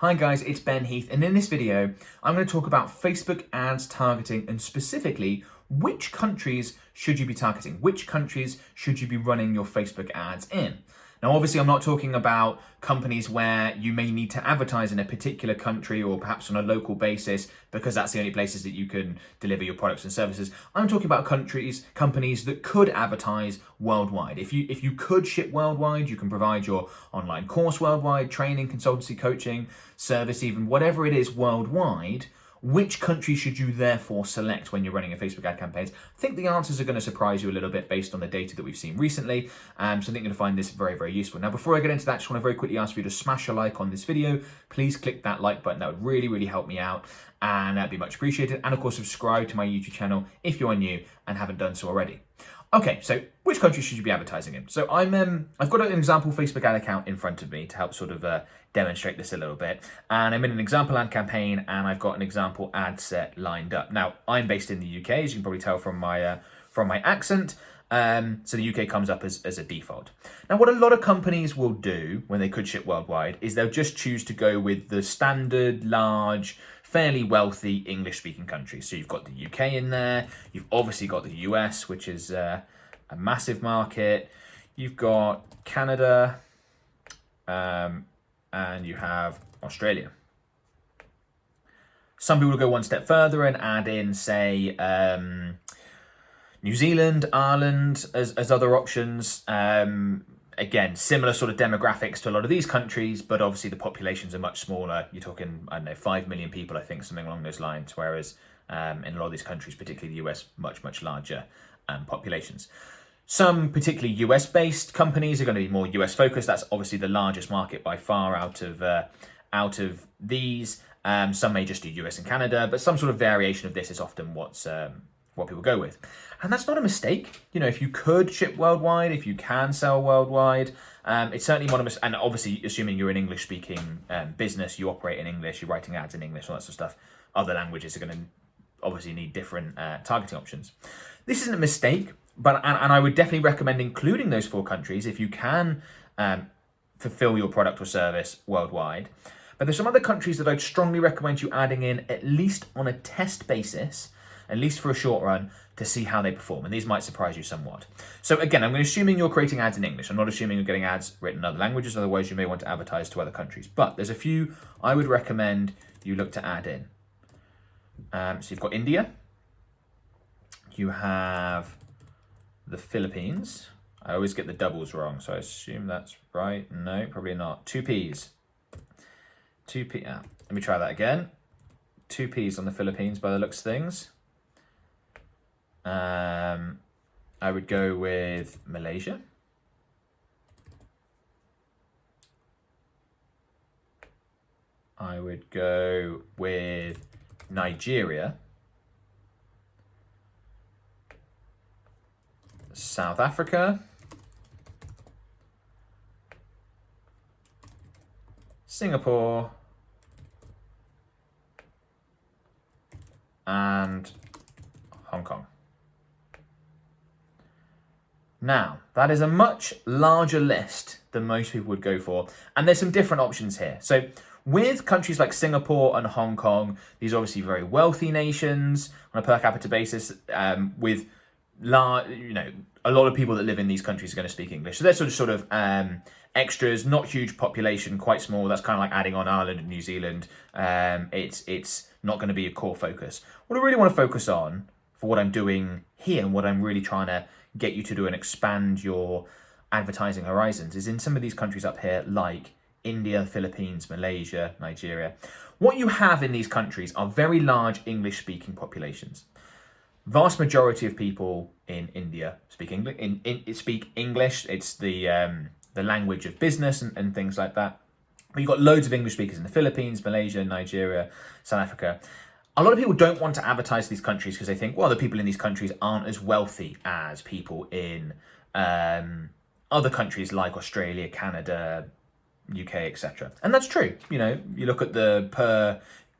Hi guys, it's Ben Heath, and in this video, I'm going to talk about Facebook ads targeting and specifically which countries should you be targeting? Which countries should you be running your Facebook ads in? Now, obviously, I'm not talking about companies where you may need to advertise in a particular country or perhaps on a local basis because that's the only places that you can deliver your products and services. I'm talking about companies that could advertise worldwide. If you could ship worldwide, you can provide your online course worldwide, training, consultancy, coaching, service, even whatever it is worldwide. Which country should you therefore select when you're running a Facebook ad campaigns? I think the answers are going to surprise you a little bit based on the data that we've seen recently. So I think you're going to find this very, very useful. Now, before I get into that, I just want to very quickly ask you to smash a like on this video. Please click that like button. That would really, really help me out and that'd be much appreciated. And of course, subscribe to my YouTube channel if you're new and haven't done so already. Okay, so which country should you be advertising in? So I've got an example Facebook ad account in front of me to help sort of demonstrate this a little bit. And I'm in an example ad campaign and I've got an example ad set lined up. Now, I'm based in the UK, as you can probably tell from my accent. So the UK comes up as a default. Now, what a lot of companies will do when they could ship worldwide is they'll just choose to go with the standard, large, fairly wealthy English-speaking countries. So you've got the UK in there. You've obviously got the US, which is a massive market. You've got Canada, and you have Australia. Some people will go one step further and add in, say, New Zealand, Ireland as other options. Again, similar sort of demographics to a lot of these countries, but obviously the populations are much smaller. You're talking, I don't know, 5 million people, I think, something along those lines, whereas in a lot of these countries, particularly the US, much, much larger populations. Some particularly US-based companies are going to be more US-focused. That's obviously the largest market by far out of these. Some may just do US and Canada, but some sort of variation of this is often what people go with. And that's not a mistake. You know, if you could ship worldwide, if you can sell worldwide, it's certainly one of us. And obviously, assuming you're an English-speaking business, you operate in English, you're writing ads in English, all that sort of stuff. Other languages are going to obviously need different targeting options. This isn't a mistake, but and I would definitely recommend including those 4 countries if you can fulfill your product or service worldwide. But there's some other countries that I'd strongly recommend you adding in, at least on a test basis, at least for a short run, to see how they perform. And these might surprise you somewhat. So again, I'm assuming you're creating ads in English. I'm not assuming you're getting ads written in other languages. Otherwise, you may want to advertise to other countries. But there's a few I would recommend you look to add in. So you've got India. You have the Philippines. I always get the doubles wrong, so I assume that's right. No, probably not. 2 Ps. 2 P. Let me try that again. 2 Ps on the Philippines by the looks of things. I would go with Malaysia. I would go with Nigeria. South Africa. Singapore. And Hong Kong. Now, that is a much larger list than most people would go for. And there's some different options here. So with countries like Singapore and Hong Kong, these are obviously very wealthy nations on a per capita basis, with a lot of people that live in these countries are going to speak English. So they're sort of extras, not huge population, quite small. That's kind of like adding on Ireland and New Zealand. It's not going to be a core focus. What I really want to focus on for what I'm doing here and what I'm really trying to get you to do and expand your advertising horizons is in some of these countries up here like India, Philippines, Malaysia, Nigeria. What you have in these countries are very large English-speaking populations. Vast majority of people in India speak English. It's the language of business and things like that. But you've got loads of English speakers in the Philippines, Malaysia, Nigeria, South Africa. A lot of people don't want to advertise these countries because they think, well, the people in these countries aren't as wealthy as people in other countries like Australia, Canada, UK, etc. And that's true. You know, you look at the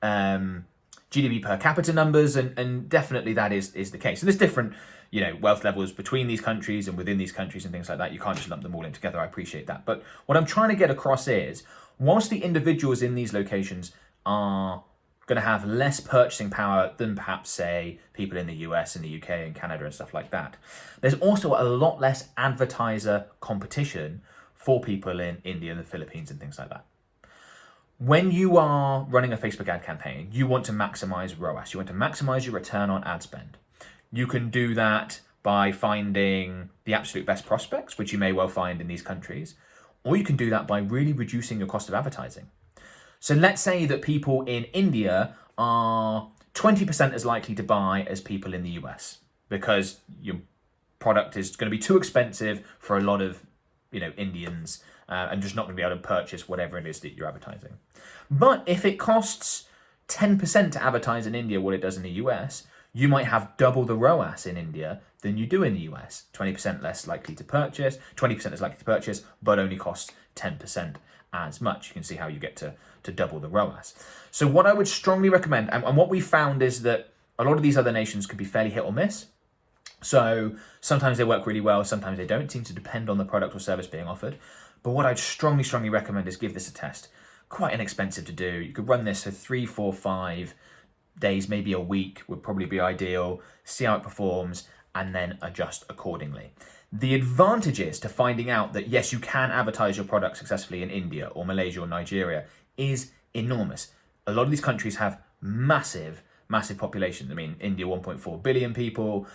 GDP per capita numbers, and definitely that is the case. And there's different, wealth levels between these countries and within these countries and things like that. You can't just lump them all in together. I appreciate that. But what I'm trying to get across is whilst the individuals in these locations are going to have less purchasing power than perhaps, say, people in the US and the UK and Canada and stuff like that, there's also a lot less advertiser competition for people in India and the Philippines and things like that. When you are running a Facebook ad campaign, you want to maximize ROAS. You want to maximize your return on ad spend. You can do that by finding the absolute best prospects, which you may well find in these countries, or you can do that by really reducing your cost of advertising. So let's say that people in India are 20% as likely to buy as people in the US because your product is going to be too expensive for a lot of Indians and just not going to be able to purchase whatever it is that you're advertising. But if it costs 10% to advertise in India what it does in the US, you might have double the ROAS in India than you do in the US. 20% less likely to purchase, 20% is likely to purchase, but only costs 10% as much. You can see how you get to double the ROAS. So what I would strongly recommend, and what we found is that a lot of these other nations can be fairly hit or miss. So sometimes they work really well, sometimes they don't. It seems to depend on the product or service being offered. But what I'd strongly recommend is give this a test. Quite inexpensive to do. You could run this for 3, 4, 5 days, maybe a week would probably be ideal. See how it performs and then adjust accordingly. The advantages to finding out that yes, you can advertise your product successfully in India or Malaysia or Nigeria is enormous. A lot of these countries have massive populations. I mean, India, 1.4 billion people.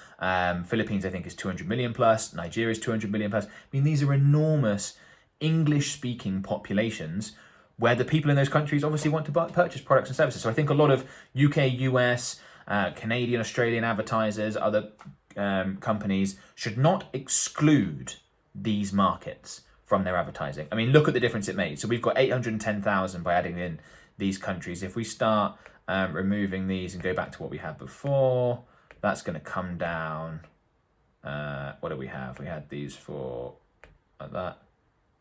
Philippines, I think, is 200 million plus. Nigeria is 200 million plus. I mean, these are enormous English-speaking populations where the people in those countries obviously want to purchase products and services. So I think a lot of UK, US, Canadian, Australian advertisers, other companies should not exclude these markets from their advertising. I mean, look at the difference it made. So we've got 810,000 by adding in these countries. If we start removing these and go back to what we had before, that's going to come down. What do we have? We had these for like that.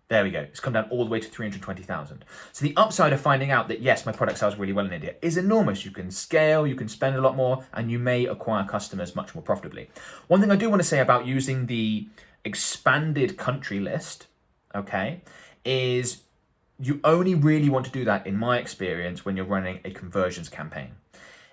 There we go. It's come down all the way to 320,000. So the upside of finding out that, yes, my product sells really well in India is enormous. You can scale, you can spend a lot more, and you may acquire customers much more profitably. One thing I do want to say about using the expanded country list, okay, is you only really want to do that, in my experience, when you're running a conversions campaign.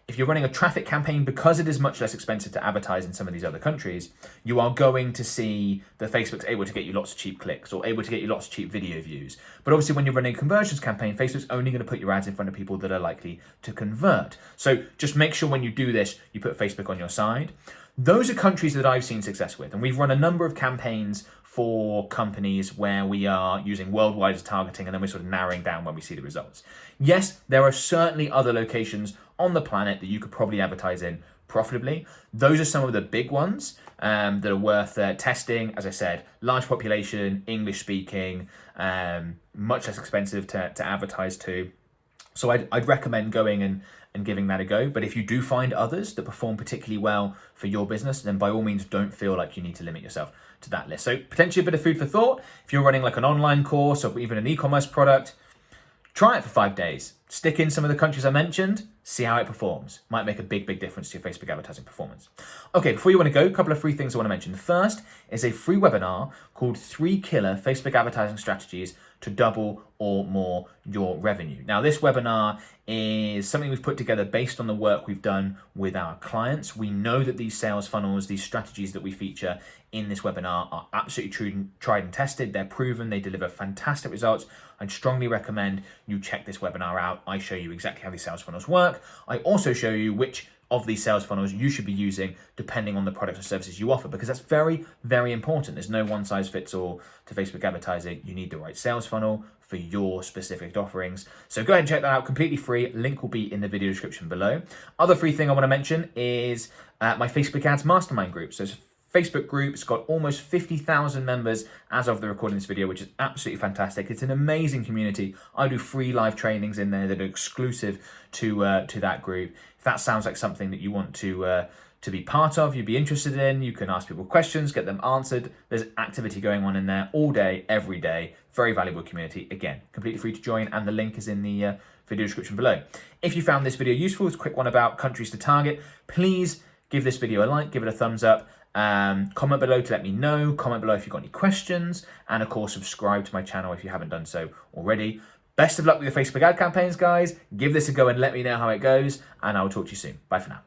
If you're running a traffic campaign, because it is much less expensive to advertise in some of these other countries, you are going to see that Facebook's able to get you lots of cheap clicks or able to get you lots of cheap video views. But obviously when you're running a conversions campaign, Facebook's only going to put your ads in front of people that are likely to convert. So just make sure when you do this, you put Facebook on your side. Those are countries that I've seen success with. And we've run a number of campaigns for companies where we are using worldwide as targeting and then we're sort of narrowing down when we see the results. Yes, there are certainly other locations on the planet that you could probably advertise in profitably. Those are some of the big ones that are worth testing. As I said, large population, English speaking, much less expensive to advertise to. So I'd recommend going and giving that a go. But if you do find others that perform particularly well for your business, then by all means, don't feel like you need to limit yourself to that list. So potentially a bit of food for thought. If you're running like an online course or even an e-commerce product, try it for 5 days. Stick in some of the countries I mentioned, see how it performs. Might make a big difference to your Facebook advertising performance. Okay, before you want to go, a couple of free things I want to mention. The first is a free webinar called 3 Killer Facebook Advertising Strategies to Double or More Your Revenue. Now, this webinar is something we've put together based on the work we've done with our clients. We know that these sales funnels, these strategies that we feature in this webinar are absolutely tried and tested. They're proven, they deliver fantastic results. I'd strongly recommend you check this webinar out. I show you exactly how these sales funnels work. I also show you which of these sales funnels you should be using depending on the products and services you offer, because that's very important. There's no one size fits all to Facebook advertising. You need the right sales funnel for your specific offerings. So go ahead and check that out, completely free. Link will be in the video description below. Other free thing I want to mention is my Facebook ads mastermind group. So it's Facebook group. It's got almost 50,000 members as of the recording of this video, which is absolutely fantastic. It's an amazing community. I do free live trainings in there that are exclusive to that group. If that sounds like something that you want to be part of, you'd be interested in, you can ask people questions, get them answered. There's activity going on in there all day, every day. Very valuable community. Again, completely free to join, and the link is in the video description below. If you found this video useful, it's a quick one about countries to target. Please give this video a like, give it a thumbs up. Comment below to let me know. Comment below if you've got any questions, and of course subscribe to my channel if you haven't done so already. Best of luck with your Facebook ad campaigns, guys. Give this a go and let me know how it goes, and I will talk to you soon. Bye for now.